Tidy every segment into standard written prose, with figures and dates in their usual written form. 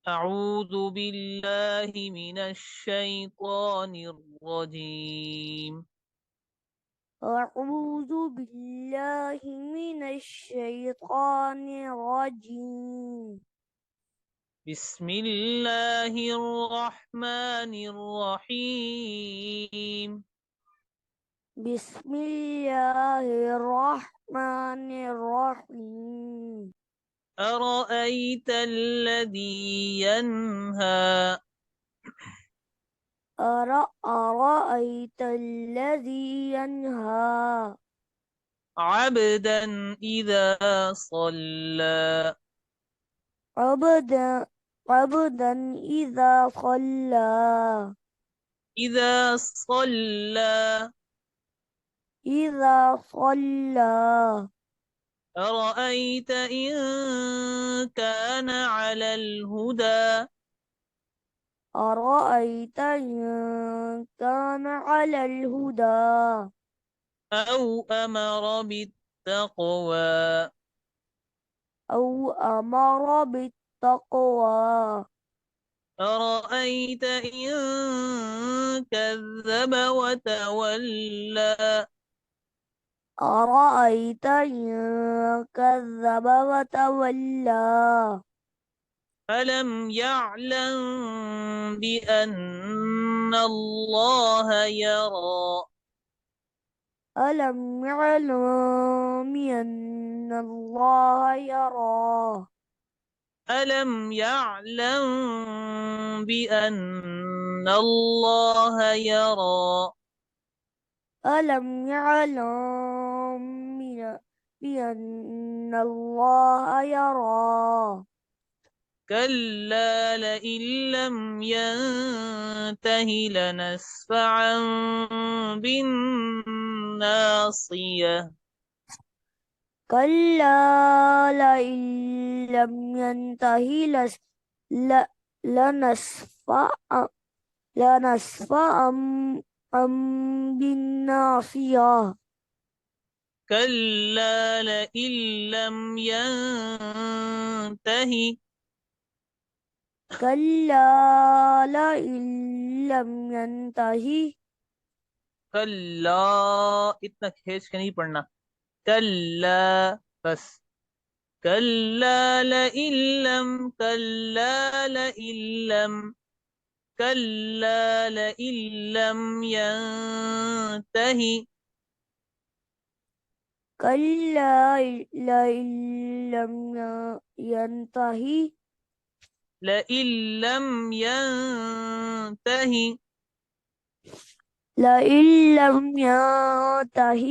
أعوذ بالله من الشيطان الرجيم. أعوذ بالله من الشيطان الرجيم. بسم الله الرحمن الرحيم. بسم الله الرحمن الرحيم. أرأيت الذي ينهى أرأيت الذي ينهى عبدا إذا صلى عبدا إذا صلى إذا صلى. إذا صلى أرأيت إن كان على الهدى أرأيت إن كان على الهدى أو أمر بالتقوى أو أمر بالتقوى أرأيت إن كذب وتولى أرأيت إن كذب وتولى ألم يعلم بأن الله يرى ألم يعلم أن الله يرى ألم يعلم بأن الله يرى ألم يعلم بأن الله يرى كلا لئن لم ينته لنسفعا بالناصية كلا لئن لم ينته ل- لنسفعا لنسفعا بالناصية كلا لئن لم ينته كلا لئن لم ينته كلا इतना खींच के नहीं पढ़ना कल्ला बस كلا لئن لم ينته كلا لئن لم ينته لئن لم ينته لئن لم ينته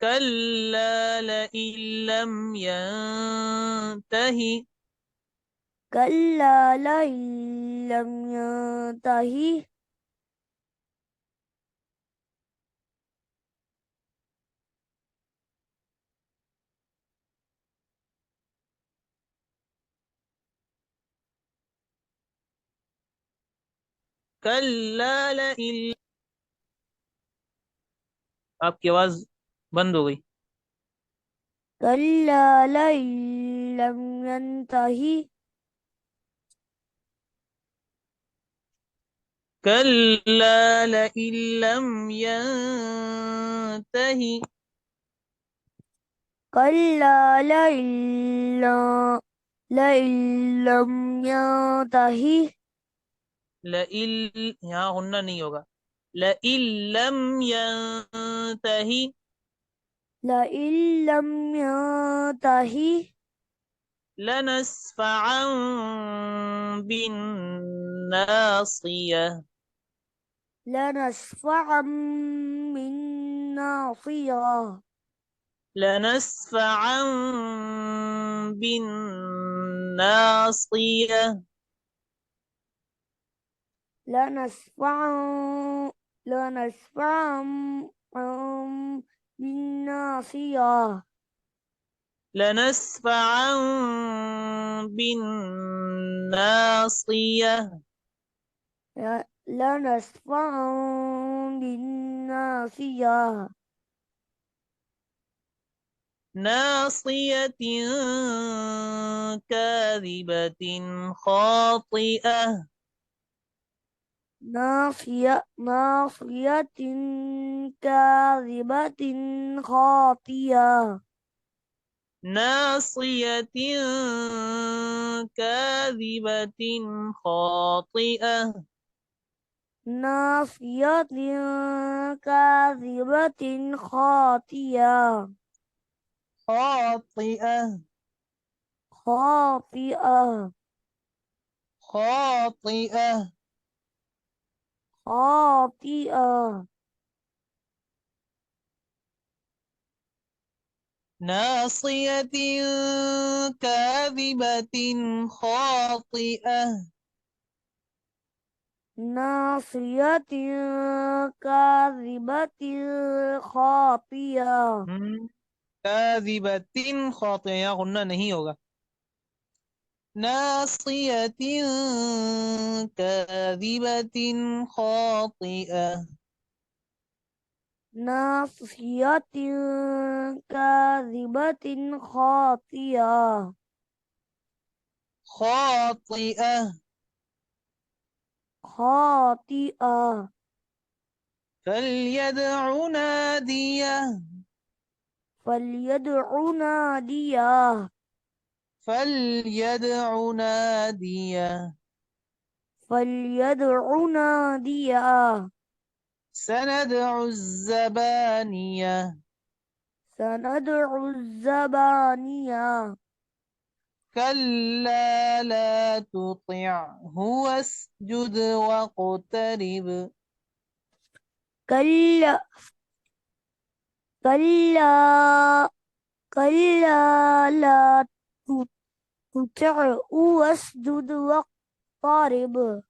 كلا لئن لم ينته كلا لئن لم ينته كلا لئن आपकी आवाज बंद हो गई كلا لئن لم ينته كلا لئن لم ينته كلا لئن لم ينته لئن यहाँ हुन्ना नहीं होगा لئن لم ينته لئن لم ينته لنسفعا بالناصية لنسفعا بالناصية لنسفعا بالناصية لنسفعا لنسفعا بالناصية لنسفعا بالناصية لنسفعا بالناصية ناصية كاذبة خاطئة ناصية كاذبة خاطئة ناصية كاذبة خاطئة ناصية كاذبة خاطئة خاطئة خاطئة خاطئة خاطئة ناصية كاذبة خاطئة ناصية كاذبة خاطئة كاذبة خاطئة यहाँ गुन्ना नहीं होगा ناصية كاذبة خاطئة ناصية كاذبة خاطئة خاطئة خاطئة فليدع ناديه فليدع ناديه فليدع ناديه فليدع ناديه سندع الزبانية سندع الزبانية كلا لا تطعه واسجد واقترب كلا كلا كلا لا تطعه واسجد واقترب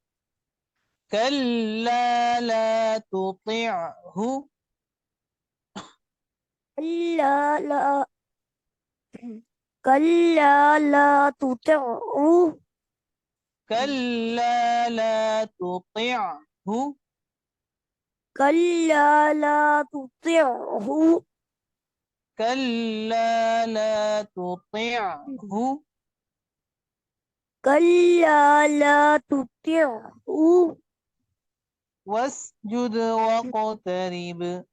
كلا لا تطعه كلا لا كلا لا تطعه كلا لا تطعه كلا لا تطعه كلا لا تطعه كلا لا تطعه واسجد واقترب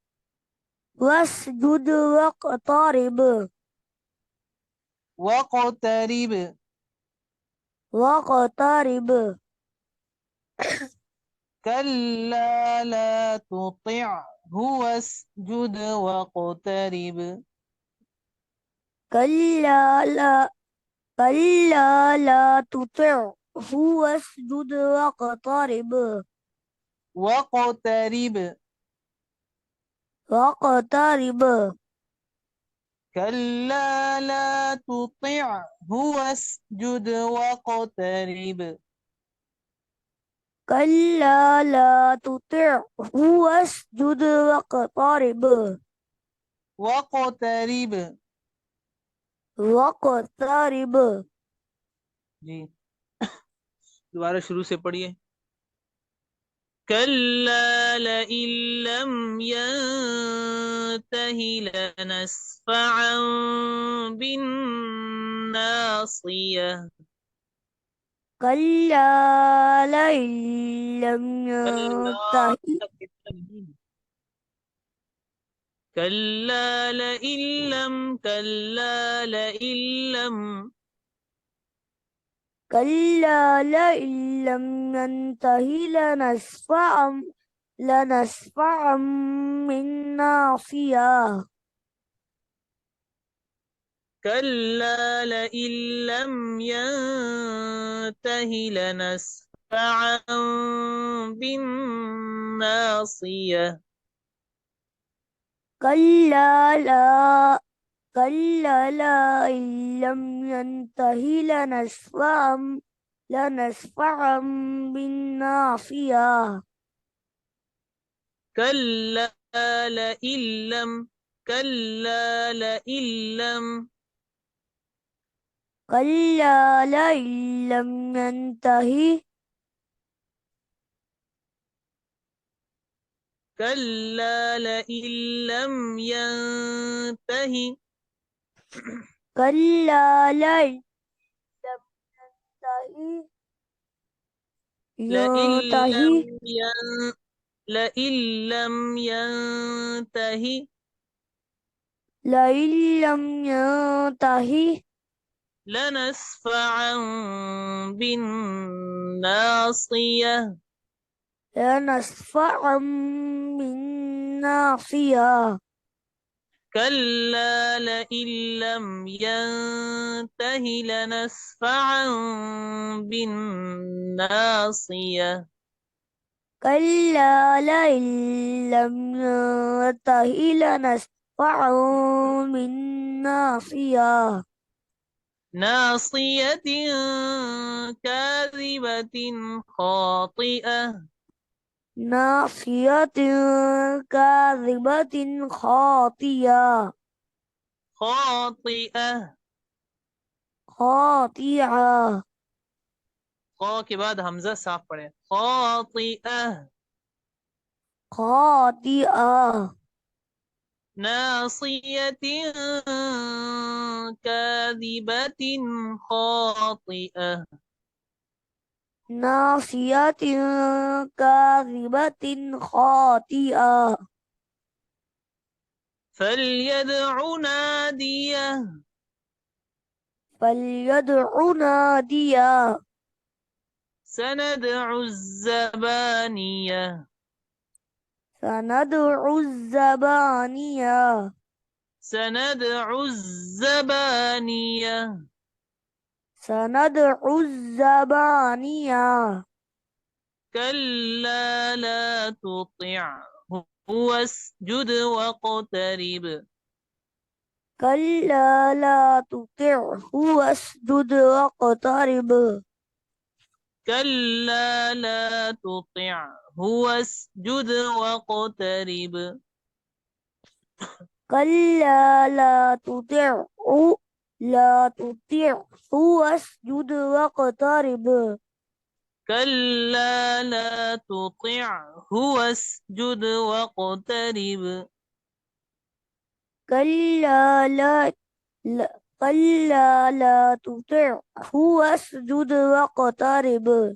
واسجد واقترب واقترب واقترب كلا لا تطعه واسجد واقترب كلا لا كلا لا تطعه واسجد واقترب واقترب واقترب كلا لا تطعه واسجد واقترب كلا لا تطعه واسجد واقترب واقترب واقترب जी दोबारा शुरू से पढ़िए كلا لئن لم ينته لنسفعا بالناصية كلا لئن لم كلا ينته كلا لئن لم كلا لئن لم كلا لئن لم ينته لنسفعا بالناصية كلا لئن لم ينته لنسفعا بالناصية كلا لا كلا لا إن لم ينته لنسفعا بالناصية كلا لئن لم كلا لئن لم كلا لئن لم ينته كلا لئن لم ينته كلا لئن لم لئن ينتهي لم ين لئن لم ينته لئن لم ينتهي لنسفعا بالناصية لنسفعا بالناصية كلا لئن لم ينته لنسفعا بالناصية كلا لئن لم ينتهي لنسفعا بالناصية ناصية كاذبة خاطئة ناصية كاذبة خاطئة خاطئة خاطئة خا के बाद हमजा साफ पढ़े خاطئة خاطئة ناصية كاذبة خاطئة ناصية كاذبة خاطئة فليدع ناديه فليدع ناديا سندع الزبانية سندع الزبانية سندع الزبانية سندع الزبانية كلا لا تطعه واسجد واقترب كلا لا تطعه واسجد واقترب كلا لا تطعه واسجد واقترب كلا لا تطعه واسجد واقترب كلا لا تطعه واسجد واقترب كلا لا تطعه واسجد واقترب